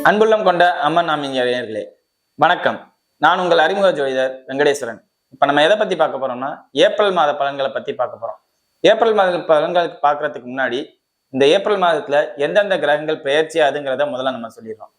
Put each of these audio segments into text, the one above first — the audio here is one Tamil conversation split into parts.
அன்புள்ளம் கொண்ட அம்மன் நாமினியர்களே வணக்கம். நான் உங்கள் அறிமுக ஜோதிடர் வெங்கடேஸ்வரன். இப்ப நம்ம எதை பத்தி பார்க்க போறோம்னா ஏப்ரல் மாத பலன்களை பத்தி பார்க்க போறோம். ஏப்ரல் மாத பலன்களுக்கு பார்க்கறதுக்கு முன்னாடி இந்த ஏப்ரல் மாதத்துல எந்தெந்த கிரகங்கள் பெயர்ச்சி ஆகுதுங்கிறத முதல்ல நம்ம சொல்லிடுறோம்.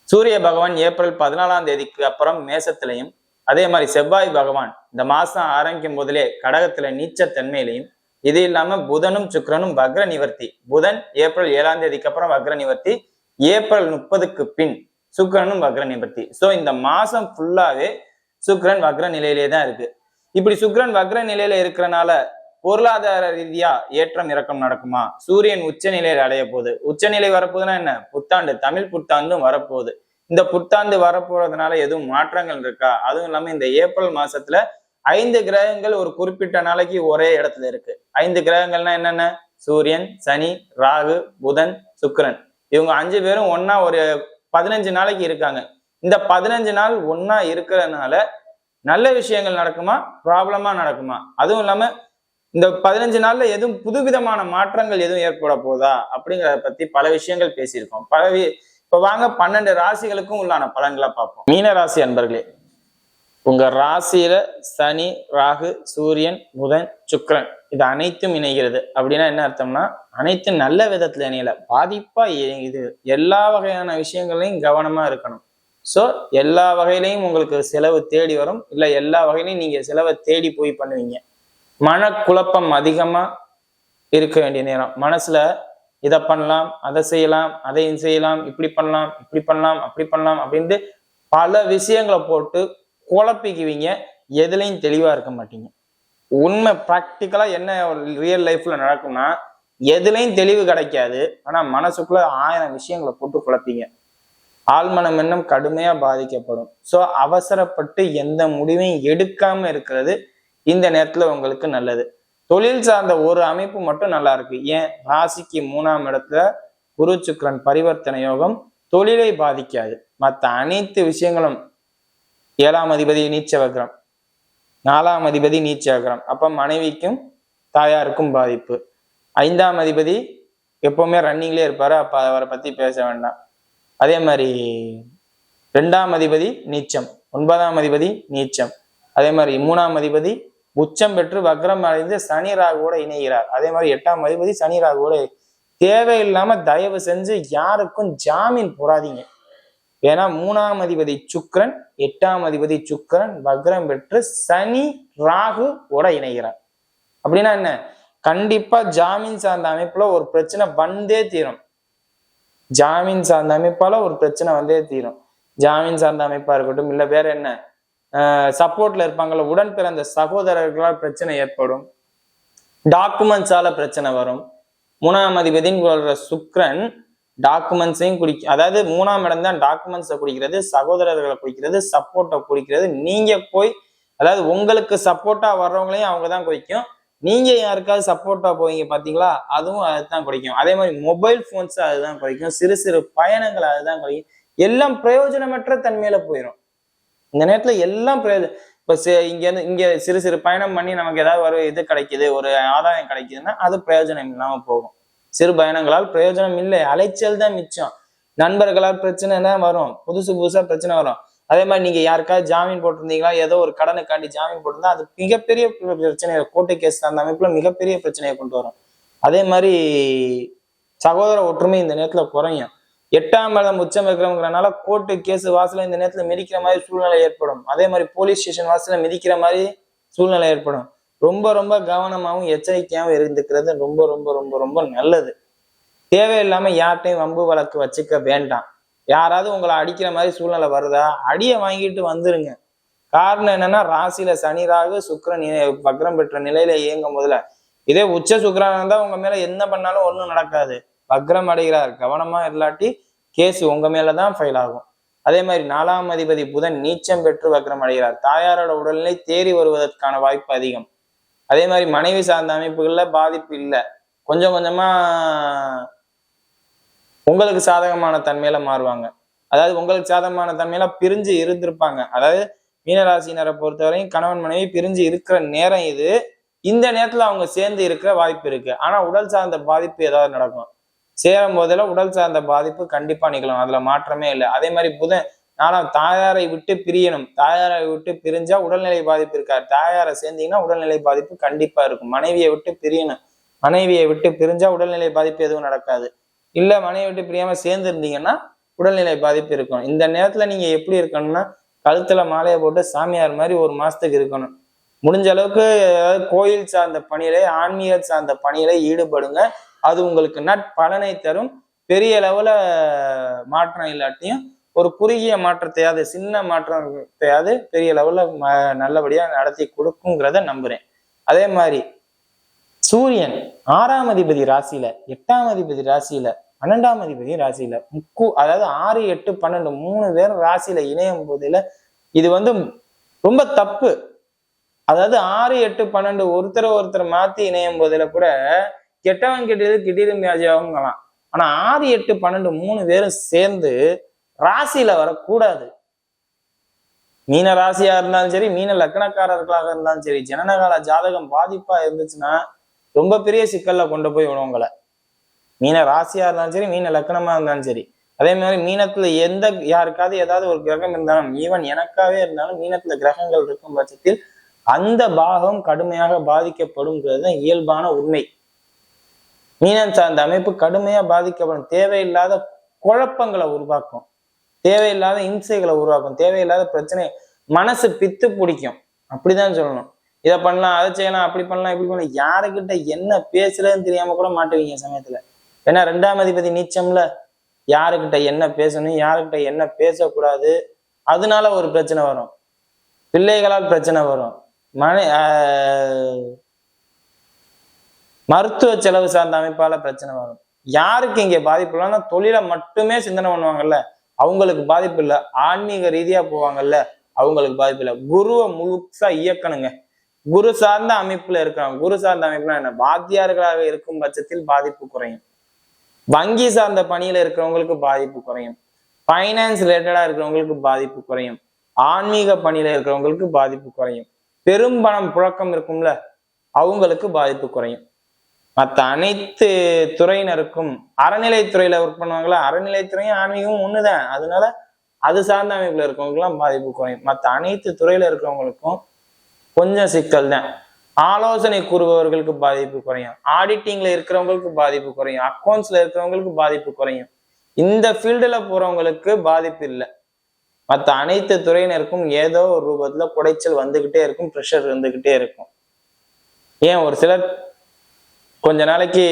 சூரிய பகவான் ஏப்ரல் 14ஆம் தேதிக்கு அப்புறம் மேசத்திலையும், அதே மாதிரி செவ்வாய் பகவான் இந்த மாசம் ஆரம்பிக்கும் போதிலே கடகத்துல நீச்சத்தன்மையிலையும், இது இல்லாம புதனும் சுக்கிரனும் வக்ர நிவர்த்தி. புதன் ஏப்ரல் 7ஆம் தேதிக்கு அப்புறம் வக்ர நிவர்த்தி, ஏப்ரல் 30க்கு பின் சுக்கிரனும் வக்ர நிவர்த்தி. சோ இந்த மாசம் ஃபுல்லாவே சுக்கிரன் வக்ர நிலையிலே தான் இருக்கு. இப்படி சுக்கிரன் வக்ர நிலையில இருக்கிறனால பொருளாதார ரீதியா ஏற்றம் இறக்கம் நடக்குமா? சூரியன் உச்ச நிலையில அடைய போகுது. உச்சநிலை வரப்போகுதுன்னா என்ன? புத்தாண்டு, தமிழ் புத்தாண்டும் வரப்போகுது. இந்த புத்தாண்டு வரப்போறதுனால எதுவும் மாற்றங்கள் இருக்கா? அதுவும் இல்லாம இந்த ஏப்ரல் மாசத்துல 5 கிரகங்கள் ஒரு குறிப்பிட்ட நாளைக்கு ஒரே இடத்துல இருக்கு. 5 கிரகங்கள்னா என்னென்ன? சூரியன், சனி, ராகு, புதன், சுக்கிரன். இவங்க 5 பேரும் ஒன்னா ஒரு 15 நாளைக்கு இருக்காங்க. இந்த 15 நாள் ஒன்னா இருக்கிறதுனால நல்ல விஷயங்கள் நடக்குமா, ப்ராப்ளமா நடக்குமா? அதுவும் இல்லாம இந்த 15 நாள்ல எதுவும் புதுவிதமான மாற்றங்கள் எதுவும் ஏற்பட போதா அப்படிங்கிறத பத்தி பல விஷயங்கள் பேசியிருக்கோம். இப்ப வாங்க 12 ராசிகளுக்கும் உள்ளான பலன்களை பார்ப்போம். மீன ராசி அன்பர்களே, உங்க ராசியில சனி, ராகு, சூரியன், புதன், சுக்கிரன் இது அனைத்தும் இணைகிறது. அப்படின்னா என்ன அர்த்தம்னா, அனைத்தும் நல்ல விதத்துல இணையல, பாதிப்பா இது எல்லா வகையான விஷயங்களையும் கவனமா இருக்கணும். சோ எல்லா வகையிலையும் உங்களுக்கு செலவு தேடி வரும், இல்ல எல்லா வகையிலையும் நீங்க செலவை தேடி போய் பண்ணுவீங்க. மனக்குழப்பம் அதிகமா இருக்க வேண்டிய நேரம். மனசுல இதை பண்ணலாம், அதை செய்யலாம், அதையும் செய்யலாம், இப்படி பண்ணலாம், இப்படி பண்ணலாம், அப்படி பண்ணலாம் அப்படின்ட்டு பல விஷயங்களை போட்டு குழப்பிக்குவீங்க. எதுலையும் தெளிவா இருக்க மாட்டீங்க. உண்மை பிராக்டிக்கலா என்ன ரியல் லைஃப்ல நடக்கும்னா, எதுலையும் தெளிவு கிடைக்காது. ஆனா மனசுக்குள்ள 1000 விஷயங்களை போட்டு குழப்பீங்க. ஆழ்மனம் இன்னும் கடுமையா பாதிக்கப்படும். சோ அவசரப்பட்டு எந்த முடிவையும் எடுக்காம இருக்கிறது இந்த நேரத்துல உங்களுக்கு நல்லது. தொழில் சார்ந்த ஒரு அமைப்பு மட்டும் நல்லா இருக்கு. ஏன்? ராசிக்கு 3ஆம் இடத்துல குரு சுக்கிரன் பரிவர்த்தனை யோகம் தொழிலை பாதிக்காது. மற்ற அனைத்து விஷயங்களும் 7ஆம் அதிபதி நீச்ச வக்ரம், 4ஆம் அதிபதி நீச்ச வக்ரம், அப்ப மனைவிக்கும் தாயாருக்கும் பாதிப்பு. 5ஆம் அதிபதி எப்பவுமே ரன்னிங்லேயே இருப்பாரு, அப்ப அவரை பத்தி பேச வேண்டாம். அதே மாதிரி 2ஆம் அதிபதி நீச்சம், 9ஆம் அதிபதி நீச்சம், அதே மாதிரி 3ஆம் அதிபதி உச்சம் பெற்று வக்ரம் அடைந்து சனி ராகுவோட இணைகிறார். அதே மாதிரி 8ஆம் அதிபதி சனி ராகுவோட. தேவையில்லாம தயவு செஞ்சு யாருக்கும் ஜாமீன் போடாதீங்க. ஏன்னா 3ஆம் அதிபதி சுக்கிரன், 8ஆம் அதிபதி சுக்கிரன் வக்ரம் பெற்று சனி ராகு ஓட இணைகிறார். அப்படின்னா என்ன? கண்டிப்பா ஜாமீன் சார்ந்த அமைப்புல ஒரு பிரச்சனை வந்தே தீரும். ஜாமீன் சார்ந்த அமைப்பால ஒரு பிரச்சனை வந்தே தீரும். ஜாமீன் சார்ந்த அமைப்பா இருக்கட்டும், இல்ல வேற என்ன சப்போர்ட்ல இருப்பாங்கல்ல, உடன் பிறந்த சகோதரர்களால் பிரச்சனை ஏற்படும். டாக்குமெண்ட்ஸால பிரச்சனை வரும். 3ஆம் அதிபதின்னு சொல்ற சுக்கிரன் டாக்குமெண்ட்ஸையும் அதாவது 3ஆம் இடம் தான் டாக்குமெண்ட்ஸை குடிக்கிறது, சகோதரர்களை குடிக்கிறது, சப்போர்ட்டை குடிக்கிறது. நீங்க போய், அதாவது உங்களுக்கு சப்போர்ட்டா வர்றவங்களையும் அவங்க தான் குடிக்கும். நீங்க யாருக்காவது சப்போர்ட்டா போவீங்க பாத்தீங்களா, அதுவும் அதுதான் குடிக்கும். அதே மாதிரி மொபைல் போன்ஸ் அதுதான் குடிக்கும். சிறு சிறு பயணங்கள் அதுதான் குடிக்கும். எல்லாம் பிரயோஜனமற்ற தன்மையில போயிடும். இந்த நேரத்துல எல்லாம் பிரயோஜனம். இப்ப இங்க சிறு சிறு பயணம் பண்ணி நமக்கு ஏதாவது ஒரு இது கிடைக்குது, ஒரு ஆதாயம் கிடைக்குதுன்னா அது பிரயோஜனம் இல்லாம போகும். சிறு பயணங்களால் பிரயோஜனம் இல்லை, அலைச்சல் தான் மிச்சம். நண்பர்களால் பிரச்சனை தான் வரும், புதுசா பிரச்சனை வரும். அதே மாதிரி நீங்க யாருக்காவது ஜாமீன் போட்டிருந்தீங்களா, ஏதோ ஒரு கடனுக்காண்டி ஜாமீன் போட்டிருந்தா அது மிகப்பெரிய பிரச்சனையை, கோர்ட்டு கேஸ் அந்த அமைப்புல மிகப்பெரிய பிரச்சனையை கொண்டு வரும். அதே மாதிரி சகோதர ஒற்றுமை இந்த நேரத்துல குறையும். 8ஆம் இடம் உச்சம் இருக்கிறவங்கிறனால கோர்ட்டு கேஸ் வாசல இந்த நேரத்துல மிதிக்கிற மாதிரி சூழ்நிலை ஏற்படும். அதே மாதிரி போலீஸ் ஸ்டேஷன் வாசல மிதிக்கிற மாதிரி சூழ்நிலை ஏற்படும். ரொம்ப ரொம்ப கவனமாகவும் எச்சரிக்கையாகவும் இருந்துக்கிறது ரொம்ப ரொம்ப ரொம்ப ரொம்ப நல்லது. தேவையில்லாம யார்ட்டையும் வம்பு வழக்கு வச்சுக்க வேண்டாம். யாராவது உங்களை அடிக்கிற மாதிரி சூழ்நிலை வருதா, அடியை வாங்கிட்டு வந்துருங்க. காரணம் என்னன்னா, ராசியில சனி ராகு சுக்கிரன் வக்ரம் பெற்ற நிலையில இயங்கும் போதுல, இதே உச்ச சுக்கிரன் இருந்தா உங்க மேல என்ன பண்ணாலும் ஒண்ணும் நடக்காது. வக்ரம் அடைகிறார், கவனமா இல்லாட்டி கேஸ் உங்க மேலதான் ஃபைல் ஆகும். அதே மாதிரி 4ஆம் அதிபதி புதன் நீச்சம் பெற்று வக்ரம் அடைகிறார். தாயாரோட உடல்நிலை தேறி வருவதற்கான வாய்ப்பு அதிகம். அதே மாதிரி மனைவி சார்ந்த அமைப்புகள்ல பாதிப்பு இல்லை, கொஞ்சம் கொஞ்சமா உங்களுக்கு சாதகமான தன்மையில மாறுவாங்க. அதாவது உங்களுக்கு சாதகமான தன்மையில பிரிஞ்சு இருந்திருப்பாங்க. அதாவது மீனராசினரை பொறுத்தவரையும் கணவன் மனைவி பிரிஞ்சு இருக்கிற நேரம் இது. இந்த நேரத்துல அவங்க சேர்ந்து இருக்க வாய்ப்பு இருக்கு. ஆனா உடல் சார்ந்த பாதிப்பு ஏதாவது நடக்கும். சேரும் போதெல்லாம் உடல் சார்ந்த பாதிப்பு கண்டிப்பா நிகழும். அதுல மாற்றமே இல்லை. அதே மாதிரி புதன் நானும் தாயாரை விட்டு பிரியணும். தாயாரை விட்டு பிரிஞ்சா உடல்நிலை பாதிப்பு இருக்காது. தாயாரை சேர்ந்தீங்கன்னா உடல்நிலை பாதிப்பு கண்டிப்பா இருக்கும். மனைவியை விட்டு பிரியணும். மனைவியை விட்டு பிரிஞ்சா உடல்நிலை பாதிப்பு எதுவும் நடக்காது. இல்ல மனைவியை விட்டு பிரியாம சேர்ந்து இருந்தீங்கன்னா உடல்நிலை பாதிப்பு இருக்கும். இந்த நேரத்துல நீங்க எப்படி இருக்கணும்னா கழுத்துல மாலையை போட்டு சாமியார் மாதிரி ஒரு மாசத்துக்கு இருக்கணும். முடிஞ்ச அளவுக்கு ஏதாவது கோயில் சார்ந்த பணியில, ஆன்மீக சார்ந்த பணியில ஈடுபடுங்க. அது உங்களுக்கு நற்பலனை தரும். பெரிய அளவுல மாற்றம் இல்லாட்டியும் ஒரு குறுகிய மாற்றத்தையாவது, சின்ன மாற்றத்தையாவது பெரிய அளவுல நல்லபடியா நடத்தி கொடுக்குங்கிறத நம்புறேன். அதே மாதிரி சூரியன் 6ஆம் அதிபதி ராசியில, 8ஆம் அதிபதி ராசியில, 12ஆம் அதிபதி ராசியில, அதாவது 6, 8, 12 3 பேரும் ராசியில இணையும் போதில இது ரொம்ப தப்பு. அதாவது 6, 8, 12 ஒருத்தர் மாத்தி இணையும் போதில கூட கெட்டவன் கெட்டது கிட்டீரும் வியாஜியாகலாம். ஆனா 6, 8, 12 3 பேரும் சேர்ந்து ராசியில வரக்கூடாது. மீன ராசியா இருந்தாலும் சரி, மீன லக்னக்காரர்களாக இருந்தாலும் சரி, ஜனனகால ஜாதகம் பாதிப்பா இருந்துச்சுன்னா ரொம்ப பெரிய சிக்கல்ல கொண்டு போய் விடுவங்களை. மீன ராசியா இருந்தாலும் சரி, மீன லக்னமா இருந்தாலும் சரி. அதே மாதிரி மீனத்துல யாருக்காவது ஏதாவது ஒரு கிரகம் இருந்தாலும், ஈவன் எனக்காவே இருந்தாலும் மீனத்துல கிரகங்கள் இருக்கும் பட்சத்தில் அந்த பாகம் கடுமையாக பாதிக்கப்படும்ங்கிறது இயல்பான உண்மை. மீனம் சார்ந்த அமைப்பு கடுமையா பாதிக்கப்படும். தேவையில்லாத குழப்பங்களை உருவாக்கும், தேவையில்லாத இம்சைகளை உருவாக்கும், தேவையில்லாத பிரச்சனை, மனசு பித்து பிடிக்கும். அப்படிதான் சொல்லணும். இதை பண்ணலாம், அதை செய்யலாம், அப்படி பண்ணலாம், இப்படி பண்ணலாம். யாருக்கிட்ட என்ன பேசுறதுன்னு தெரியாம கூட மாட்டுவீங்க சமயத்துல. ஏன்னா 2ஆம் அதிபதி நீச்சம்ல, யாருக்கிட்ட என்ன பேசணும், யாருக்கிட்ட என்ன பேசக்கூடாது, அதனால ஒரு பிரச்சனை வரும். பிள்ளைகளால் பிரச்சனை வரும். மருத்துவ செலவு சார்ந்த அமைப்பால பிரச்சனை வரும். யாருக்கு இங்க பாதிப்பு இல்லைன்னா தொழிலை மட்டுமே சிந்தனை பண்ணுவாங்கல்ல, அவங்களுக்கு பாதிப்பு இல்லை. ஆன்மீக ரீதியா போவாங்கல்ல, அவங்களுக்கு பாதிப்பு இல்லை. குருவை முழுசா இயக்கணுங்க. குரு சார்ந்த அமைப்புல இருக்கிறாங்க. குரு சார்ந்த அமைப்புனா என்ன? வாத்தியார்களாக இருக்கும் பட்சத்தில் பாதிப்பு குறையும். வங்கி சார்ந்த பணியில இருக்கிறவங்களுக்கு பாதிப்பு குறையும். பைனான்ஸ் ரிலேட்டடா இருக்கிறவங்களுக்கு பாதிப்பு குறையும். ஆன்மீக பணியில இருக்கிறவங்களுக்கு பாதிப்பு குறையும். பெரும்பணம் புழக்கம் இருக்கும்ல, அவங்களுக்கு பாதிப்பு குறையும். மற்ற அனைத்து துறையினருக்கும், அறநிலைத்துறையில ஒர்க் பண்ணுவாங்களா, அறநிலைத்துறையும் ஆன்மீகமும் ஒண்ணுதான். அதனால அது சார்ந்த அமைப்புல இருக்கவங்களுக்குலாம் பாதிப்பு குறையும். மற்ற அனைத்து துறையில இருக்கிறவங்களுக்கும் கொஞ்சம் சிக்கல் தான். ஆலோசனை கூறுபவர்களுக்கு பாதிப்பு குறையும். ஆடிட்டிங்ல இருக்கிறவங்களுக்கு பாதிப்பு குறையும். அக்கௌண்ட்ஸ்ல இருக்கிறவங்களுக்கு பாதிப்பு குறையும். இந்த ஃபீல்டுல போறவங்களுக்கு பாதிப்பு இல்லை. மற்ற அனைத்து துறையினருக்கும் ஏதோ ஒரு ரூபத்துல குடைச்சல் வந்துகிட்டே இருக்கும், ப்ரெஷர் இருந்துகிட்டே இருக்கும். ஏன் ஒரு சிலர் கொஞ்ச நாளைக்கு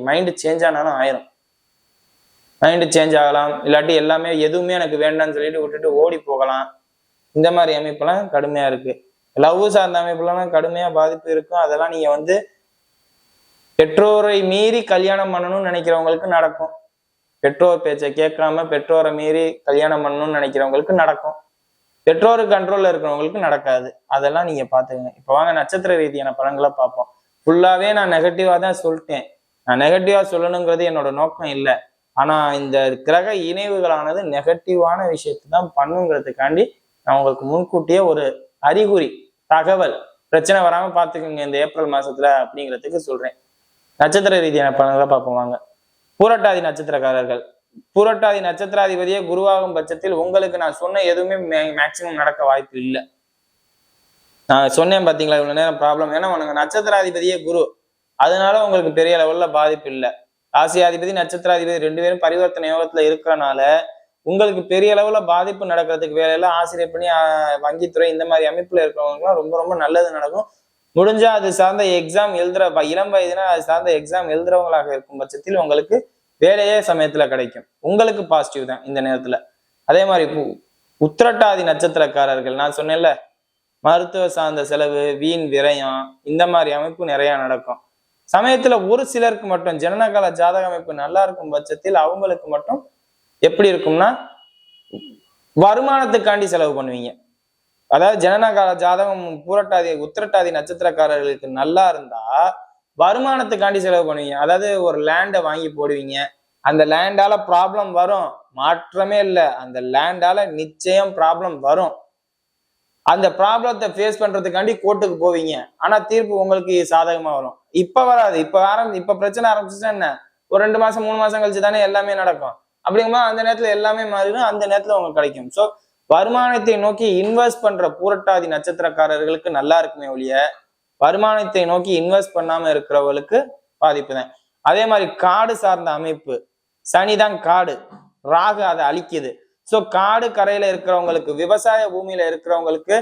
மைண்டு சேஞ்ச் ஆனாலும் ஆயிரும். மைண்டு சேஞ்ச் ஆகலாம், இல்லாட்டி எல்லாமே எதுவுமே எனக்கு வேண்டாம்னு சொல்லிட்டு விட்டுட்டு ஓடி போகலாம். இந்த மாதிரி அமைப்பெல்லாம் கடுமையா இருக்கு. லவ் சார்ந்த அமைப்புலாம் கடுமையா பாதிப்பு இருக்கும். அதெல்லாம் நீங்க பெற்றோரை மீறி கல்யாணம் பண்ணணும்னு நினைக்கிறவங்களுக்கு நடக்கும். பெற்றோர் பேச்சை கேட்காம பெற்றோரை மீறி கல்யாணம் பண்ணணும்னு நினைக்கிறவங்களுக்கு நடக்கும். பெற்றோரு கண்ட்ரோல்ல இருக்கிறவங்களுக்கு நடக்காது. அதெல்லாம் நீங்க பாத்துக்கங்க. இப்ப வாங்க நட்சத்திர ரீதியான பலன்களை பார்ப்போம். ஃபுல்லாவே நான் நெகட்டிவா தான் சொல்லிட்டேன். நான் நெகட்டிவா சொல்லணுங்கிறது என்னோட நோக்கம் இல்லை. ஆனா இந்த கிரக இணைவுகளானது நெகட்டிவான விஷயத்தை தான் பண்ணுங்கிறதுக்காண்டி நான் உங்களுக்கு முன்கூட்டியே ஒரு அறிகுறி, தகவல், பிரச்சனை வராம பாத்துக்கோங்க இந்த ஏப்ரல் மாசத்துல அப்படிங்கிறதுக்கு சொல்றேன். நட்சத்திர ரீதியான பலன்களை பார்ப்போம் வாங்க. பூரட்டாதி நட்சத்திரக்காரர்கள். பூரட்டாதி நட்சத்திராதிபதியே குருவாகும் பட்சத்தில் உங்களுக்கு நான் சொன்ன எதுவுமே மேக்சிமம் நடக்க வாய்ப்பு இல்லை. நான் சொன்னேன் பாத்தீங்களா இவ்வளவு நேரம் ப்ராப்ளம். ஏன்னா உனக்கு நட்சத்திராதிபதியே குரு, அதனால உங்களுக்கு பெரிய லெவல்ல பாதிப்பு இல்லை. ராசியாதிபதி நட்சத்திராதிபதி 2 பேரும் பரிவர்த்தனை யோகத்துல இருக்கிறனால உங்களுக்கு பெரிய அளவுல பாதிப்பு நடக்கிறதுக்கு வேலையெல்லாம் ஆசிரியர் பண்ணி வங்கித்துறை இந்த மாதிரி அமைப்புல இருக்கிறவங்களுக்குலாம் ரொம்ப ரொம்ப நல்லது நடக்கும். முடிஞ்சா அது சார்ந்த எக்ஸாம் எழுதுற இளம் வயதுனா அது சார்ந்த எக்ஸாம் எழுதுறவங்களாக இருக்கும் பட்சத்தில் உங்களுக்கு வேலையே சமயத்துல கிடைக்கும். உங்களுக்கு பாசிட்டிவ் தான் இந்த நேரத்துல. அதே மாதிரி உத்திரட்டாதி நட்சத்திரக்காரர்கள், நான் சொன்னேன்ல மருத்துவ சார்ந்த செலவு, வீண் விரயம், இந்த மாதிரி அமைப்பு நிறைய நடக்கும். சமயத்துல ஒரு சிலருக்கு மட்டும் ஜனனகால ஜாதக அமைப்பு நல்லா இருக்கும் பட்சத்தில் அவங்களுக்கு மட்டும் எப்படி இருக்கும்னா வருமானத்துக்காண்டி செலவு பண்ணுவீங்க. அதாவது ஜனனகால ஜாதகம் பூரட்டாதி உத்திரட்டாதி நட்சத்திரக்காரர்களுக்கு நல்லா இருந்தா வருமானத்துக்காண்டி செலவு பண்ணுவீங்க. அதாவது ஒரு லேண்டை வாங்கி போடுவீங்க. அந்த லேண்டால ப்ராப்ளம் வரும், மாற்றமே இல்லை. அந்த லேண்டால நிச்சயம் ப்ராப்ளம் வரும். அந்த ப்ராப்ளத்தை ஃபேஸ் பண்றதுக்காண்டி கோர்ட்டுக்கு போவீங்க. ஆனா தீர்ப்பு உங்களுக்கு சாதகமா வரும். இப்ப வராது. இப்ப பிரச்சனை ஆரம்பிச்சுன்னா என்ன, ஒரு 2 மாசம் 3 மாசம் கழிச்சு தானே எல்லாமே நடக்கும். அப்படிங்கும்போது அந்த நேரத்துல எல்லாமே மாறிடும். அந்த நேரத்துல உங்களுக்கு கிடைக்கும். சோ வருமானத்தை நோக்கி இன்வெஸ்ட் பண்ற பூரட்டாதி நட்சத்திரக்காரர்களுக்கு நல்லா இருக்குமே ஒழிய, வருமானத்தை நோக்கி இன்வெஸ்ட் பண்ணாம இருக்கிறவங்களுக்கு பாதிப்பு தான். அதே மாதிரி காடு சார்ந்த அமைப்பு, சனிதான் காடு, ராகு அதை அழிக்குது. சோ காடு கரையில இருக்கிறவங்களுக்கு, விவசாய பூமியில இருக்கிறவங்களுக்கு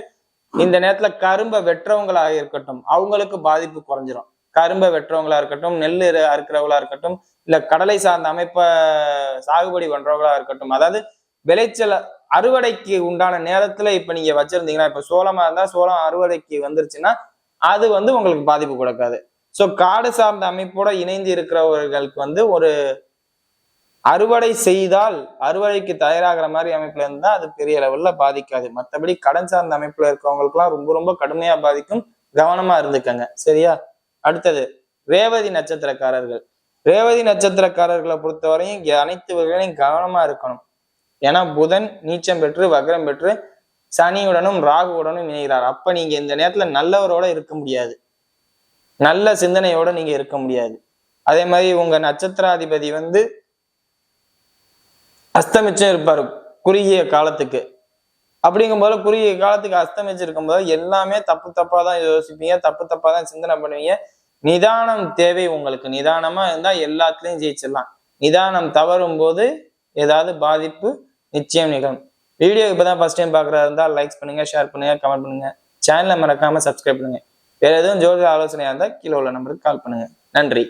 இந்த நேரத்துல கரும்பை வெட்டுறவங்களாக இருக்கட்டும், அவங்களுக்கு பாதிப்பு குறைஞ்சிரும். கரும்பை வெட்டுறவங்களா இருக்கட்டும், நெல் அறுக்கிறவங்களா இருக்கட்டும், இல்ல கடலை சார்ந்த அமைப்பை சாகுபடி பண்றவங்களா இருக்கட்டும், அதாவது விளைச்சல் அறுவடைக்கு உண்டான நேரத்துல இப்ப நீங்க வச்சிருந்தீங்கன்னா, இப்ப சோளமா இருந்தா சோளம் அறுவடைக்கு வந்துருச்சுன்னா அது உங்களுக்கு பாதிப்பு கொடுக்காது. சோ காடு சார்ந்த அமைப்போட இணைந்து இருக்கிறவர்களுக்கு ஒரு அறுவடை செய்தால் அறுவடைக்கு தயாராகிற மாதிரி அமைப்புல இருந்தா அது பெரிய லெவல்ல பாதிக்காது. மற்றபடி கடன் சார்ந்த அமைப்புல இருக்கவங்களுக்கு எல்லாம் ரொம்ப ரொம்ப கடுமையா பாதிக்கும். கவனமா இருந்துக்கங்க, சரியா? அடுத்தது ரேவதி நட்சத்திரக்காரர்கள். ரேவதி நட்சத்திரக்காரர்களை பொறுத்தவரையும் அனைத்து வகைகளையும் கவனமா இருக்கணும். ஏன்னா புதன் நீச்சம் பெற்று வக்ரம் பெற்று சனியுடனும் ராகுவுடனும் இணைகிறார். அப்ப நீங்க இந்த நேரத்துல நல்லவரோட இருக்க முடியாது, நல்ல சிந்தனையோட நீங்க இருக்க முடியாது. அதே மாதிரி உங்க நட்சத்திராதிபதி அஸ்தமிச்சும் இருப்பாரு குறுகிய காலத்துக்கு. அப்படிங்கும் போது குறுகிய காலத்துக்கு அஸ்தமிச்சு இருக்கும் போது எல்லாமே தப்பா தான் யோசிப்பீங்க, தப்பா தான் சிந்தனை பண்ணுவீங்க. நிதானம் தேவை உங்களுக்கு. நிதானமா இருந்தா எல்லாத்துலயும் ஜெயிச்சிடலாம். நிதானம் தவறும் போது ஏதாவது பாதிப்பு நிச்சயம் நிகழும். வீடியோ இப்பதான் ஃபர்ஸ்ட் டைம் பாக்குறதா இருந்தால் லைக்ஸ் பண்ணுங்க, ஷேர் பண்ணுங்க, கமெண்ட் பண்ணுங்க. சேனலை மறக்காம சப்ஸ்கிரைப் பண்ணுங்க. வேற எதுவும் ஜோதிட ஆலோசனையா இருந்தா கீழே உள்ள நம்பருக்கு கால் பண்ணுங்க. நன்றி.